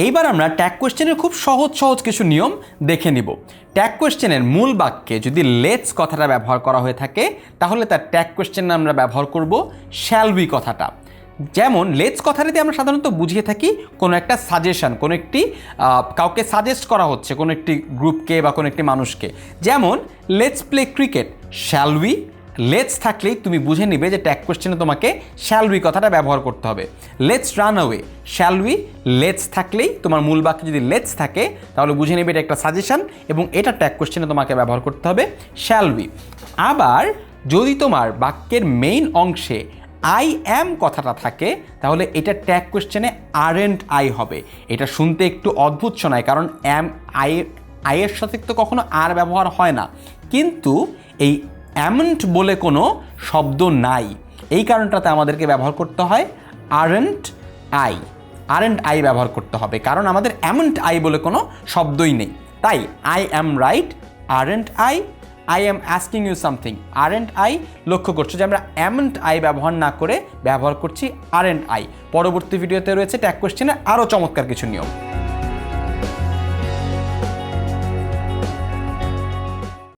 এইবার আমরা ট্যাগ কোয়েশ্চেনের খুব সহজ কিছু নিয়ম দেখে নিব। ট্যাগ কোয়েশ্চেনের মূল বাক্যে যদি লেটস কথাটা ব্যবহার করা হয়ে থাকে তাহলে তার ট্যাগ কোয়েশ্চেনে আমরা ব্যবহার করব শ্যাল উই কথাটা। যেমন লেটস কথাটাতে আমরা সাধারণত বুঝিয়ে থাকি কোনো একটা সাজেশন, কোনো একটি কাউকে সাজেস্ট করা হচ্ছে কোনো একটি গ্রুপকে বা কোনো একটি মানুষকে। যেমন let's play cricket, shall we let's থাকলেই তুমি বুঝে নিবে যে ট্যাগ কোয়েশ্চেনে তোমাকে শ্যাল উই কথাটা ব্যবহার করতে হবে। Let's run away, shall we let's থাকলেই তোমার মূল বাক্যে যদি লেটস থাকে তাহলে বুঝে নেবে এটা একটা সাজেশন এবং এটা ট্যাগ কোয়েশ্চেনে তোমাকে ব্যবহার করতে হবে শ্যাল উই। আবার যদি তোমার বাক্যের মেইন অংশে আই অ্যাম কথাটা থাকে তাহলে এটা ট্যাগ কোয়েশ্চেনে আরএন্ট আই হবে। এটা শুনতে একটু অদ্ভুত শোনায় কারণ আইয়ের সাথে তো কখনো আর ব্যবহার হয় না, কিন্তু এই অ্যামেন্ট বলে কোনো শব্দ নাই, এই কারণটাতে আমাদেরকে ব্যবহার করতে হয় আরএন্ট আই ব্যবহার করতে হবে, কারণ আমাদের অ্যামেন্ট আই বলে কোনো শব্দই নেই। তাই I am right, aren't I am asking you something, aren't I. লক্ষ্য করছো যে আমরা অ্যামেন্ট আই ব্যবহার না করে ব্যবহার করছি আরএন্ট আই। পরবর্তী ভিডিওতে রয়েছে ট্যাগ কোয়েশ্চেনের আরও চমৎকার কিছু নিয়ম।